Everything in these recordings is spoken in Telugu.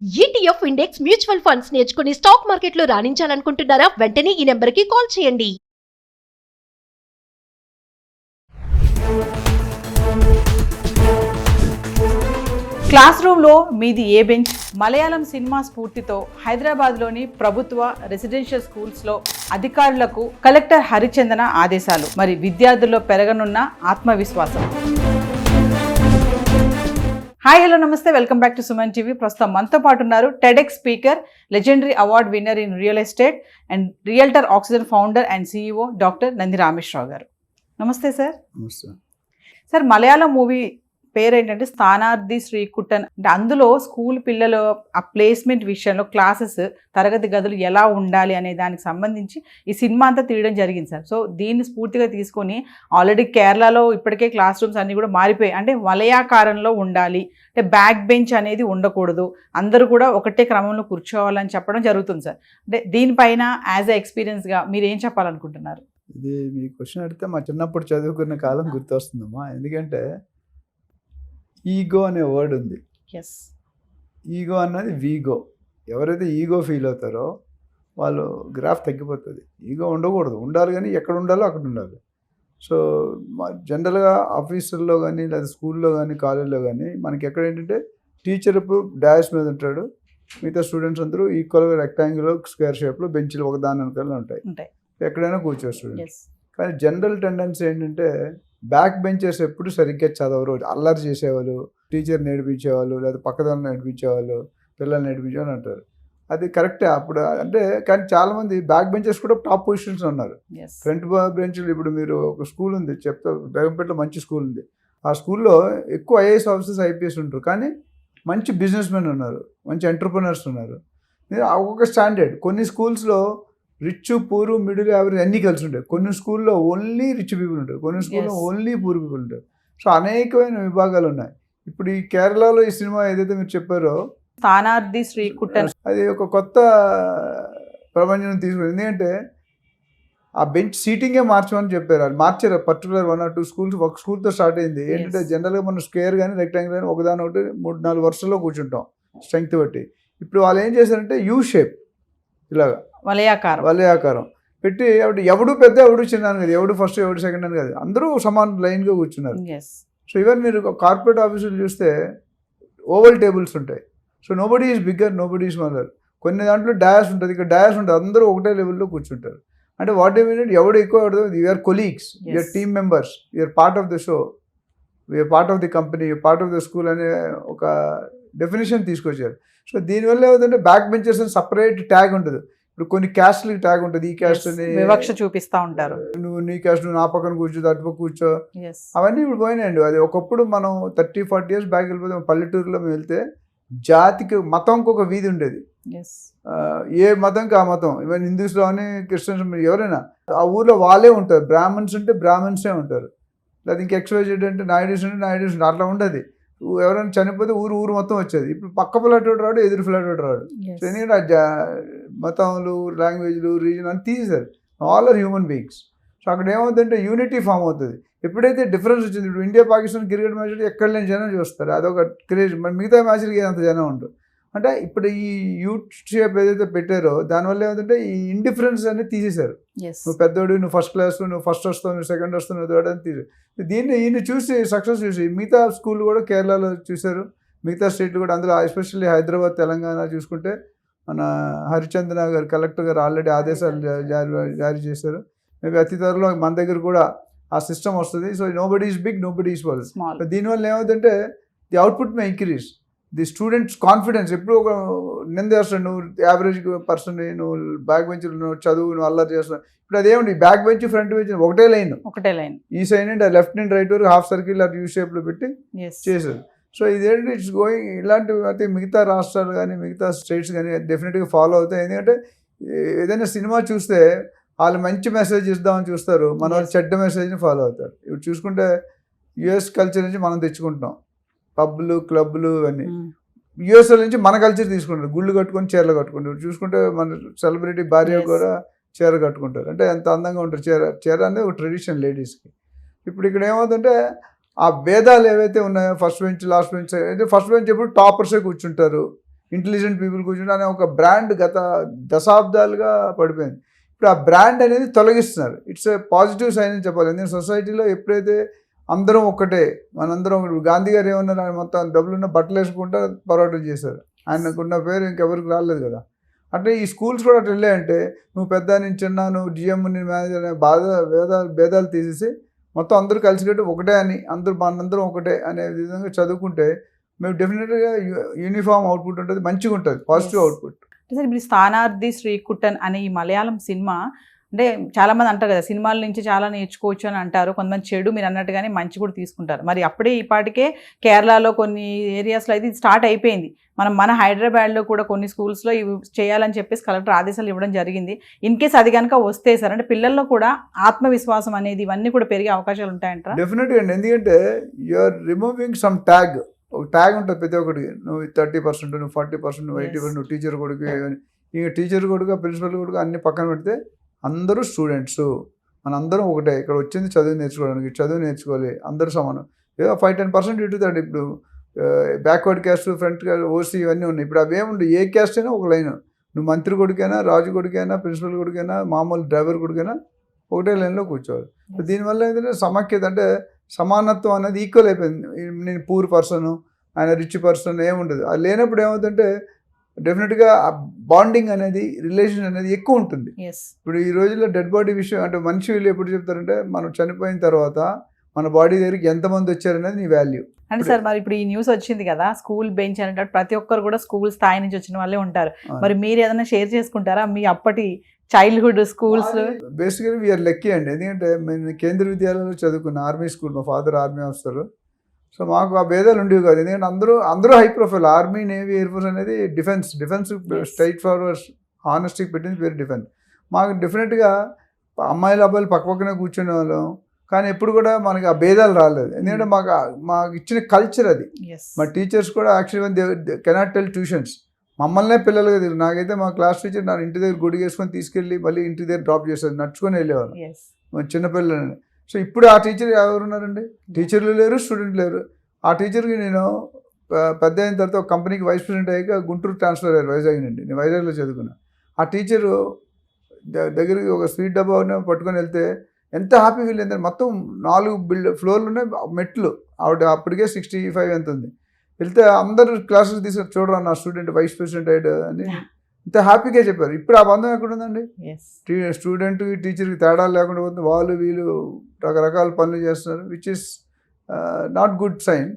ఈటీఎఫ్ ఇండెక్స్ మ్యూచువల్ ఫండ్స్ నేర్చుకుని స్టాక్ మార్కెట్లో రాణించాలనుకుంటున్నారా? వెంటనే ఈ నెంబర్కి కాల్ చేయండి. క్లాస్ రూమ్లో మీది ఏ బెంచ్? మలయాళం సినిమా స్ఫూర్తితో హైదరాబాద్లోని ప్రభుత్వ రెసిడెన్షియల్ స్కూల్స్లో అధికారులకు కలెక్టర్ హరిచందన ఆదేశాలు. మరి విద్యార్థుల్లో పెరగనున్న ఆత్మవిశ్వాసం. హాయ్ హలో నమస్తే, welcome back to Suman TV. ప్రస్తుతం మనతో పాటు ఉన్నారు TEDx speaker, legendary award winner in real estate and realtor oxygen founder and CEO doctor Nandi Rameshwar Rao గారు. నమస్తే సార్. సార్, మలయాళం మూవీ పేరు ఏంటంటే స్థానార్థి శ్రీకుట్టన్. అంటే అందులో స్కూల్ పిల్లలు ఆ ప్లేస్మెంట్ విషయంలో క్లాసెస్, తరగతి గదులు ఎలా ఉండాలి అనే దానికి సంబంధించి ఈ సినిమా అంతా తీయడం జరిగింది సార్. సో దీన్ని స్ఫూర్తిగా తీసుకొని ఆల్రెడీ కేరళలో ఇప్పటికే క్లాస్ రూమ్స్ అన్నీ కూడా మారిపోయాయి. అంటే వలయాకారంలో ఉండాలి, అంటే బ్యాక్ బెంచ్ అనేది ఉండకూడదు, అందరూ కూడా ఒకటే క్రమంలో కూర్చోవాలని చెప్పడం జరుగుతుంది సార్. అంటే దీనిపైన యాజ్ ఎ ఎక్స్పీరియన్స్గా మీరు ఏం చెప్పాలనుకుంటున్నారు? ఇది మీ క్వశ్చన్ అడిగితే మా చిన్నప్పుడు చదువుకున్న కాలం గుర్తొస్తుందమ్మా. ఎందుకంటే ఈగో అనే వర్డ్ ఉంది. ఎస్, ఈగో అన్నది వీగో. ఎవరైతే ఈగో ఫీల్ అవుతారో వాళ్ళు గ్రాఫ్ తగ్గిపోతుంది. ఈగో ఉండకూడదు, ఉండాలి, కానీ ఎక్కడ ఉండాలో అక్కడ ఉండాలి. సో జనరల్గా ఆఫీసుల్లో కానీ లేదా స్కూల్లో కానీ కాలేజీలో కానీ మనకి ఎక్కడ ఏంటంటే టీచర్ ఇప్పుడు డాష్ మీద ఉంటాడు, మిగతా స్టూడెంట్స్ అందరూ ఈక్వల్గా రెక్టాంగులర్ స్క్వేర్ షేప్లో బెంచ్లు ఒకదాని వెనకాల ఉంటాయి, ఎక్కడైనా కూర్చోరు స్టూడెంట్స్. కానీ జనరల్ టెండెన్సీ ఏంటంటే బ్యాక్ బెంచర్స్ ఎప్పుడు సరిగ్గా చదవరు, అల్లరి చేసేవాళ్ళు, టీచర్ నేర్పించేవాళ్ళు లేదా పక్కదాన్ని నేర్పించేవాళ్ళు, పిల్లలు నేర్పించేవాళ్ళు అంటారు. అది కరెక్టే అప్పుడు. అంటే కానీ చాలామంది బ్యాక్ బెంచర్స్ కూడా టాప్ పొజిషన్స్ ఉన్నారు. ఫ్రంట్ బెంచ్లు ఇప్పుడు మీరు ఒక స్కూల్ ఉంది, చెప్తా, బేగంపేటలో మంచి స్కూల్ ఉంది. ఆ స్కూల్లో ఎక్కువ ఐఏఎస్ ఆఫీసర్స్, ఐపీఎస్ ఉంటారు, కానీ మంచి బిజినెస్ మెన్ ఉన్నారు, మంచి ఎంటర్ప్రినర్స్ ఉన్నారు. ఒక్కొక్క స్టాండర్డ్. కొన్ని స్కూల్స్లో రిచ్, పూర్, మిడిల్, యావరేజ్ అన్నీ కలిసి ఉంటాయి. కొన్ని స్కూల్లో ఓన్లీ రిచ్ పీపుల్ ఉంటారు, కొన్ని స్కూల్లో ఓన్లీ పూర్ పీపుల్ ఉంటారు. సో అనేకమైన విభాగాలు ఉన్నాయి. ఇప్పుడు ఈ కేరళలో ఈ సినిమా ఏదైతే మీరు చెప్పారో స్థానార్థి శ్రీకుట్టన్, అది ఒక కొత్త ప్రపంచం తీసుకుంది. ఎందుకంటే ఆ బెంచ్ సీటింగే మార్చమని చెప్పారు. అది మార్చారు. పర్టికులర్ 1 or 2 స్కూల్స్, ఒక స్కూల్తో స్టార్ట్ అయింది. ఏంటంటే జనరల్గా మనం స్క్వేర్ కానీ రెక్టాంగిల్ కానీ ఒకదాని ఒకటి 3-4 వరుసలో కూర్చుంటాం స్ట్రెంగ్త్ బట్టి. ఇప్పుడు వాళ్ళు ఏం చేశారంటే యూ షేప్, ఇలాగా వలయాకారం పెట్టి, ఎవడు పెద్ద ఎవడు చిన్న అని కాదు, ఎవడు ఫస్ట్ ఎవడు సెకండ్ అని కాదు, అందరూ సమాన లైన్గా కూర్చున్నారు. సో ఈవెన్ మీరు కార్పొరేట్ ఆఫీసులు చూస్తే ఓవల్ టేబుల్స్ ఉంటాయి. So nobody is bigger, nobody is smaller. కొన్ని దాంట్లో డయాస్ ఉంటుంది, ఇక్కడ డయాస్ ఉంటుంది, అందరూ ఒకటే లెవెల్లో కూర్చుంటారు. అంటే వాట్ యూ మీన్, ఎవడు ఎక్కువ your colleagues, your team members, you're part of the show, you're part of the company, part of the school అనే ఒక డెఫినేషన్ తీసుకొచ్చారు. సో దీనివల్ల ఏమిటంటే బ్యాక్ బెంచర్స్ అని సపరేట్ ట్యాగ్ ఉంటుంది. ఇప్పుడు కొన్ని క్యాస్ట్లకి ట్యాగ్ ఉంటుంది, ఈ క్యాస్ట్ అని వివక్ష చూపిస్తూ ఉంటారు. నువ్వు నీ క్యాస్ట్, నువ్వు నా పక్కన కూర్చో, అటుపక్క కూర్చో, అవన్నీ ఇప్పుడు పోయినాయండి. అది ఒకప్పుడు మనం 30-40 years బ్యాక్ వెళ్ళిపోతే పల్లెటూరులో మేము వెళ్తే జాతికి మతంకి ఒక వీధి ఉండేది. ఏ మతంకి ఆ మతం. ఈవెన్ హిందూస్లో అని, క్రిస్టియన్స్, ఎవరైనా ఆ ఊర్లో వాళ్ళే ఉంటారు. బ్రాహ్మణ్స్ ఉంటే బ్రాహ్మణ్సే ఉంటారు, లేదా ఇంకా ఎక్స్వైజెడ్ అంటే నాయుడుస్ ఉంటే నాయుడుస్ ఉంటారు. అట్లా ఉండదు. ఎవరైనా చనిపోతే ఊరు మొత్తం వచ్చేది. ఇప్పుడు పక్క ఫ్లాట్ రాడు, ఎదురు ఫ్లాట్ రాడు. సో ఎందుకంటే మతాలు, లాంగ్వేజ్లు, రీజన్ అని తీసేశారు. All are human beings. So అక్కడ ఏమవుతుందంటే యూనిటీ ఫామ్ అవుతుంది. ఎప్పుడైతే డిఫరెన్స్ వచ్చింది, ఇప్పుడు ఇండియా పాకిస్తాన్ క్రికెట్ మ్యాచ్ ఎక్కడ లేని జనం చూస్తారు, అదొక క్రేజ్. మరి మిగతా మ్యాచ్లకి అంత జనం ఉంటుంది. అంటే ఇప్పుడు ఈ యూత్ షేప్ ఏదైతే పెట్టారో దానివల్ల ఏమంటే ఈ ఇండిఫరెన్స్ అనేది తీసేశారు. నువ్వు పెద్దోడు, నువ్వు ఫస్ట్ క్లాస్, నువ్వు ఫస్ట్ వస్తావు, నువ్వు సెకండ్ వస్తావు, నువ్వు థర్డ్ అని తీసేరు. ఈయన చూసి సక్సెస్ చూసి మిగతా స్కూల్ కూడా కేరళలో చూశారు, మిగతా స్టేట్లు కూడా. అందులో ఎస్పెషల్లీ హైదరాబాద్, తెలంగాణ చూసుకుంటే మన హరిచందన గారు, కలెక్టర్ గారు ఆల్రెడీ ఆదేశాలు జారీ చేశారు. మేబీ అతి త్వరలో మన దగ్గర కూడా ఆ సిస్టమ్ వస్తుంది. So nobody is big, nobody is small. దీనివల్ల ఏమవుతుందంటే the output may increase, the students confidence. ఎప్పుడు ఒక నిందేస్తాడు, నువ్వు యావరేజ్ పర్సన్, నువ్వు బ్యాక్ బెంచ్, నువ్వు చదువు, నువ్వు అల్లరి చేస్తున్నావు. ఇప్పుడు అదేమండి, బ్యాక్ బెంచ్, ఫ్రంట్ బెంచ్ ఒకటే లైన్, ఈ సైడ్ నుండి లెఫ్ట్ నుండి రైట్ వరకు హాఫ్ సర్కిల్ అటు యూ షేప్లో పెట్టి చేశారు. సో ఇదేంటి, ఇట్స్ గోయింగ్. ఇలాంటివి అయితే మిగతా రాష్ట్రాలు కానీ మిగతా స్టేట్స్ కానీ డెఫినెట్గా ఫాలో అవుతాయి. ఎందుకంటే ఏదైనా సినిమా చూస్తే వాళ్ళు మంచి మెసేజ్ ఇద్దామని చూస్తారు, మన వాళ్ళు చెడ్డ మెసేజ్ని ఫాలో అవుతారు. ఇప్పుడు చూసుకుంటే యుఎస్ కల్చర్ నుంచి మనం తెచ్చుకుంటాం, పబ్లు, క్లబ్లు ఇవన్నీ. యుఎస్ఏ నుంచి మన కల్చర్ తీసుకుంటారు, గుళ్ళు కట్టుకొని చీరలు కట్టుకుంటారు. చూసుకుంటే మన సెలబ్రిటీ భార్య కూడా చీర కట్టుకుంటారు. అంటే ఎంత అందంగా ఉంటారు. చీర అనేది ఒక ట్రెడిషన్ లేడీస్కి. ఇప్పుడు ఇక్కడ ఏమవుతుందంటే ఆ భేదాలు ఏవైతే ఉన్నాయో, ఫస్ట్ బెంచ్, లాస్ట్ బెంచ్, అయితే ఫస్ట్ బెంచ్ ఎప్పుడు టాపర్సే కూర్చుంటారు, ఇంటెలిజెంట్ పీపుల్ కూర్చుంటే అనే ఒక బ్రాండ్ గత దశాబ్దాలుగా పడిపోయింది. ఇప్పుడు ఆ బ్రాండ్ అనేది తొలగిస్తున్నారు. ఇట్స్ ఏ పాజిటివ్ సైన్ అని చెప్పాలి. ఎందుకంటే సొసైటీలో ఎప్పుడైతే అందరం ఒకటే, మనందరం గాంధీ గారు ఏమన్నారు, ఆయన మొత్తం డబ్బులున్న బట్టలు వేసుకుంటా పోరాటం చేశారు. ఆయనకున్న పేరు ఇంకెవరికి రాలేదు కదా. అంటే ఈ స్కూల్స్ కూడా అట్లా వెళ్ళాయంటే నువ్వు పెద్ద నేను చిన్న, నువ్వు జిఎం నేను మేనేజర్ అనే భేదాలు తీసేసి మొత్తం అందరూ కలిసికట్టు ఒకటే అని మనందరం ఒకటే అనే విధంగా చదువుకుంటే మేము డెఫినెట్గా యూనిఫామ్ అవుట్పుట్ ఉంటుంది, మంచిగా ఉంటుంది, పాజిటివ్ అవుట్పుట్. సార్ ఇప్పుడు స్థానార్థి శ్రీకుట్టన్ అనే ఈ మలయాళం సినిమా అంటే చాలా మంది అంటారు కదా సినిమాల నుంచి చాలా నేర్చుకోవచ్చు అని అంటారు. కొంతమంది చెడు మీరు అన్నట్టుగానే మంచి కూడా తీసుకుంటారు. మరి అప్పుడే ఈపాటికే కేరళలో కొన్ని ఏరియాస్లో అయితే ఇది స్టార్ట్ అయిపోయింది. మన హైదరాబాద్లో కూడా కొన్ని స్కూల్స్లో ఇవి చేయాలని చెప్పేసి కలెక్టర్ ఆదేశాలు ఇవ్వడం జరిగింది. ఇన్ కేస్ అది కనుక వస్తే సార్ అంటే పిల్లల్లో కూడా ఆత్మవిశ్వాసం అనేది ఇవన్నీ కూడా పెరిగే అవకాశాలు ఉంటాయంటారా? డెఫినెట్గా అండి. ఎందుకంటే యూఆర్ రిమూవింగ్ సమ్ ట్యాగ్. ఒక ట్యాగ్ ఉంటుంది ప్రతి ఒక్కటికి. నువ్వు 30%, నువ్వు 40%, నువ్వు 80%, నువ్వు టీచర్ కొడుకు, ఇక టీచర్ కొడుకు, ప్రిన్సిపల్ కొడుకు అన్ని పక్కన పెడితే అందరూ స్టూడెంట్స్, మనందరం ఒకటే. ఇక్కడ వచ్చింది చదువు నేర్చుకోవడానికి, చదువు నేర్చుకోవాలి, అందరూ సమానం. ఏదో 5-10% ఇటుతాడు. ఇప్పుడు backward caste, front caste, OC ఇవన్నీ ఉన్నాయి. ఇప్పుడు అవేముండు, ఏ క్యాస్ట్ అయినా ఒక లైన్. నువ్వు మంత్రి కొడుకైనా, రాజు కొడుకైనా, ప్రిన్సిపల్ కొడుకైనా, మామూలు డ్రైవర్ కొడుకైనా ఒకటే లైన్లో కూర్చోవాలి. దీనివల్ల ఏంటంటే సమాఖ్యత అంటే సమానత్వం అనేది ఈక్వల్ అయిపోయింది. నేను పూర్ పర్సన్, ఆయన రిచ్ పర్సన్ ఏముండదు. అది లేనప్పుడు ఏమవుతుందంటే డెఫినెట్గా బాండింగ్ అనేది, రిలేషన్ అనేది ఎక్కువ ఉంటుంది. ఇప్పుడు ఈ రోజుల్లో డెడ్ బాడీ విషయం అంటే మనిషి వీళ్ళు ఎప్పుడు చెప్తారంటే మనం చనిపోయిన తర్వాత మన బాడీ దగ్గరికి ఎంతమంది వచ్చారనేది నీ వాల్యూ. అంటే సార్ మరి ఇప్పుడు ఈ న్యూస్ వచ్చింది కదా, స్కూల్ బెంచ్ అనేటప్పుడు ప్రతి ఒక్కరు కూడా స్కూల్ స్థాయి నుంచి వచ్చిన వాళ్ళే ఉంటారు. మరి మీరు ఏదైనా షేర్ చేసుకుంటారా మీ అప్పటి childhood schools? Basically we're lucky అండి. ఎందుకంటే నేను కేంద్ర విద్యాలయంలో చదువుకున్న ఆర్మీ స్కూల్, మా ఫాదర్ ఆర్మీ ఆఫీసర్. సో మాకు ఆ భేదాలు ఉండేవి కాదు. ఎందుకంటే అందరూ high profile. Army, navy, air force అనేది డిఫెన్స్ స్ట్రైట్ ఫార్వర్డ్ హానెస్టీకి పెట్టింది పేరు డిఫెన్స్. మాకు డెఫినెట్గా అమ్మాయిలు అబ్బాయిలు పక్కనే కూర్చునే వాళ్ళం, కానీ ఎప్పుడు కూడా మనకి ఆ భేదాలు రాలేదు. ఎందుకంటే మాకు ఇచ్చిన కల్చర్ అది. మా టీచర్స్ కూడా యాక్చువల్లీ కెనాట్ టెల్ ట్యూషన్స్. మమ్మల్నే పిల్లలుగా తెలియదు. నాకైతే మా క్లాస్ టీచర్ నా ఇంటి దగ్గర గుడి వేసుకొని తీసుకెళ్ళి మళ్ళీ ఇంటి దగ్గర డ్రాప్ చేసేది, నడుచుకొని వెళ్ళేవాళ్ళు చిన్నపిల్లలని. సో ఇప్పుడు ఆ టీచర్ ఎవరున్నారండి? టీచర్లు లేరు, స్టూడెంట్ లేరు. ఆ టీచర్కి నేను పెద్ద అయిన తర్వాత ఒక కంపెనీకి వైస్ ప్రెసిడెంట్ అయ్యాక గుంటూరు ట్రాన్స్ఫర్ అయ్యారు, వైజాగ్ నుండి. నేను వైజాగ్లో చదువుకున్నా. ఆ టీచరు దగ్గరికి ఒక స్వీట్ డబ్బా పట్టుకొని వెళ్తే ఎంత హ్యాపీ ఫీల్ అయిందంటే, మొత్తం 4 ఫ్లోర్లు ఉన్నాయి మెట్లు. ఆవిడ అప్పటికే 65 ఎంత ఉంది. వెళ్తే అందరు క్లాసెస్ తీసుకొని చూడరా నా స్టూడెంట్ వైస్ ప్రెసిడెంట్ అయ్యాడు అని ఇంత హ్యాపీగా చెప్పారు. ఇప్పుడు ఆ బంధం ఎక్కడుందండి? స్టూడెంట్ టీచర్కి తేడా లేకుండా పోతుంది. వాళ్ళు వీళ్ళు రకరకాల పనులు చేస్తున్నారు, which is not good sign.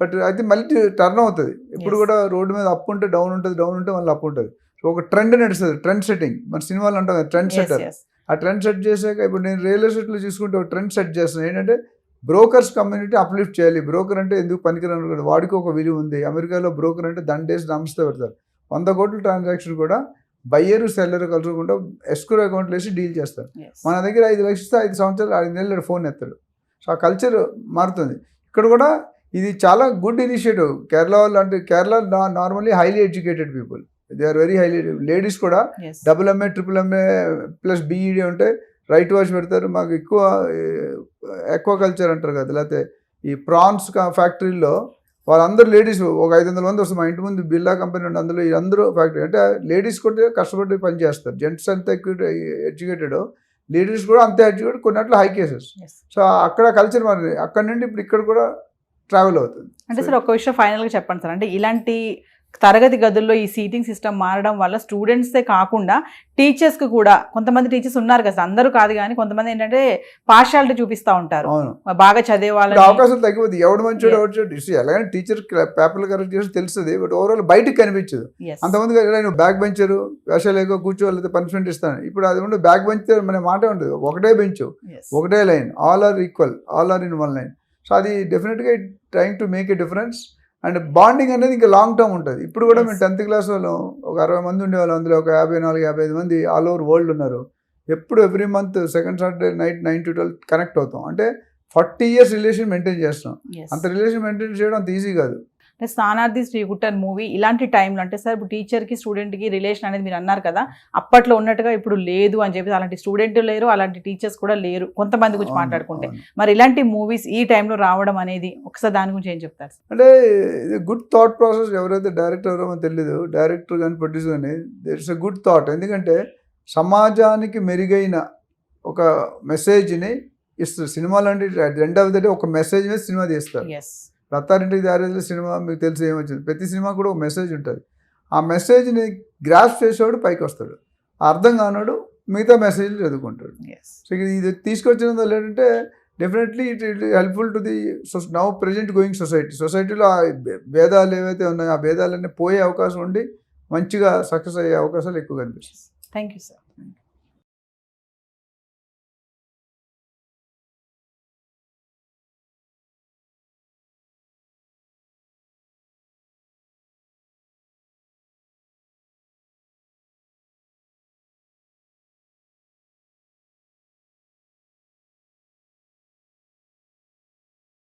But అయితే మళ్ళీ టర్న్ అవుతుంది. ఇప్పుడు కూడా రోడ్డు మీద అప్ ఉంటే డౌన్ ఉంటుంది, డౌన్ ఉంటే మళ్ళీ అప్ ఉంటుంది. సో ఒక ట్రెండ్ నడుస్తుంది, ట్రెండ్ సెట్టింగ్. మన సినిమాలు అంటాం కదా ట్రెండ్ సెట్టర్. ఆ ట్రెండ్ సెట్ చేశాక ఇప్పుడు నేను రియల్ ఎస్టేట్లో చూసుకుంటే ఒక ట్రెండ్ సెట్ చేస్తున్నాను. ఏంటంటే బ్రోకర్స్ కమ్యూనిటీ అప్లిఫ్ట్ చేయాలి. బ్రోకర్ అంటే ఎందుకు పనికిరాను కదా, వాడికి ఒక విలువ ఉంది. అమెరికాలో బ్రోకర్ అంటే దండేసి నమస్తే పెడతారు. 100 కోట్ల ట్రాన్సాక్షన్ కూడా బయ్యరు సెల్లర్ కలుసుకుంటూ ఎస్క్రో అకౌంట్లు వేసి డీల్ చేస్తారు. మన దగ్గర 5 లక్షలు ఇస్తే 5 సంవత్సరాలు 5 నెలలు ఫోన్ ఎత్తాడు. సో ఆ కల్చర్ మారుతుంది. ఇక్కడ కూడా ఇది చాలా గుడ్ ఇనిషియేటివ్. కేరళ వాళ్ళు అంటే Kerala normally highly educated people, they are very highly. Ladies కూడా AA, MA ప్లస్ BEd ఉంటే రైట్ వాచ్ పెడతారు. మాకు ఎక్కువ కల్చర్ అంటారు కదా, లేకపోతే ఈ ప్రాన్స్ ఫ్యాక్టరీలో వాళ్ళందరూ లేడీస్ ఒక 500 మంది వస్తారు. మా ఇంటి ముందు బిర్లా కంపెనీ ఉండి అందులో అందరూ ఫ్యాక్టరీ అంటే లేడీస్ కూడా కష్టపడి పని చేస్తారు. జెంట్స్ అంత ఎడ్యుకేటెడ్, లేడీస్ కూడా అంతే ఎడ్యుకేటెడ్, కొన్నిట్లో హై కేసెస్. సో అక్కడ కల్చర్ మారింది. అక్కడ నుండి ఇప్పుడు ఇక్కడ కూడా ట్రావెల్ అవుతుంది. అంటే సార్ ఒక విషయం ఫైనల్గా చెప్పండి సార్, అంటే ఇలాంటి తరగతి గదుల్లో ఈ సీటింగ్ సిస్టమ్ మారడం వల్ల స్టూడెంట్సే కాకుండా టీచర్స్కి కూడా, కొంతమంది టీచర్స్ ఉన్నారు కదా, అందరూ కాదు కానీ కొంతమంది ఏంటంటే పార్షాలిటీ చూపిస్తూ ఉంటారు. బాగా చదివే వాళ్ళ అవకాశం తగ్గిపోతుంది. ఎవడు మంచోడు ఎవరు చూడు, ఎలాగైనా టీచర్ పేపర్లు కరెక్ట్ చేసి తెలుస్తుంది, బట్ ఓవరాల్ బయటకు కనిపించదు. అంతమంది నువ్వు బ్యాక్ బెంచరు, వేషాలు ఎక్కువ కూర్చోవాలంటే పనిష్మెంట్ ఇస్తాను. ఇప్పుడు అది ఉండే బ్యాక్ బెంచ్ మన మాట ఉంటుంది, ఒకటే బెంచ్, ఒకటే line, all are equal, all are in one line. So అది డెఫినెట్గా trying to make a difference. And bonding అనేది ఇంకా లాంగ్ టర్మ్ ఉంటుంది. ఇప్పుడు కూడా మేము 10th క్లాస్ వాళ్ళు ఒక 60 మంది ఉండేవాళ్ళు, అందులో ఒక 54-55 మంది ఆల్ ఓవర్ వరల్డ్ ఉన్నారు. ఎప్పుడు every month second Saturday night 9 to 12 connect అవుతాం. అంటే 40 years రిలేషన్ మెయింటైన్ చేస్తున్నాం. అంత రిలేషన్ మెయింటైన్ చేయడం అంత ఈజీ కాదు. స్థానార్థి శ్రీగుట్టన్ మూవీ ఇలాంటి టైంలో అంటే సార్ ఇప్పుడు టీచర్కి స్టూడెంట్కి రిలేషన్ అనేది మీరు అన్నారు కదా, అప్పట్లో ఉన్నట్టుగా ఇప్పుడు లేదు అని చెప్పి అలాంటి స్టూడెంట్ లేరు, అలాంటి టీచర్స్ కూడా లేరు కొంతమంది గురించి మాట్లాడుకుంటే. మరి ఇలాంటి మూవీస్ ఈ టైంలో రావడం అనేది ఒకసారి దాని గురించి ఏం చెప్తారు? అంటే ఇది గుడ్ థాట్ ప్రాసెస్. ఎవరైతే డైరెక్టర్ ఎవరో తెలియదు, డైరెక్టర్ కానీ ప్రొడ్యూసర్ కానీ there is a good thought. ఎందుకంటే సమాజానికి మెరుగైన ఒక మెసేజ్ని ఇస్తారు సినిమాలు. అంటే ఎండ్ ఆఫ్ ద డే ఒక మెసేజ్ మీద సినిమా తీస్తారు. రత్తారింటికి దారిలో సినిమా మీకు తెలిసి ఏమొచ్చింది, ప్రతి సినిమా కూడా ఒక మెసేజ్ ఉంటుంది. ఆ మెసేజ్ని గ్రాస్ప్ చేసేవాడు పైకి వస్తాడు, అర్థం కానివాడు మిగతా మెసేజ్లు చదువుకుంటాడు. సో ఇది తీసుకొచ్చినందువల్ల ఏంటంటే definitely it helpful to the now present going సొసైటీలో ఆ భేదాలు ఏవైతే ఉన్నాయో ఆ భేదాలన్నీ పోయే అవకాశం ఉండి మంచిగా సక్సెస్ అయ్యే అవకాశాలు ఎక్కువ కనిపిస్తుంది. Thank you sir.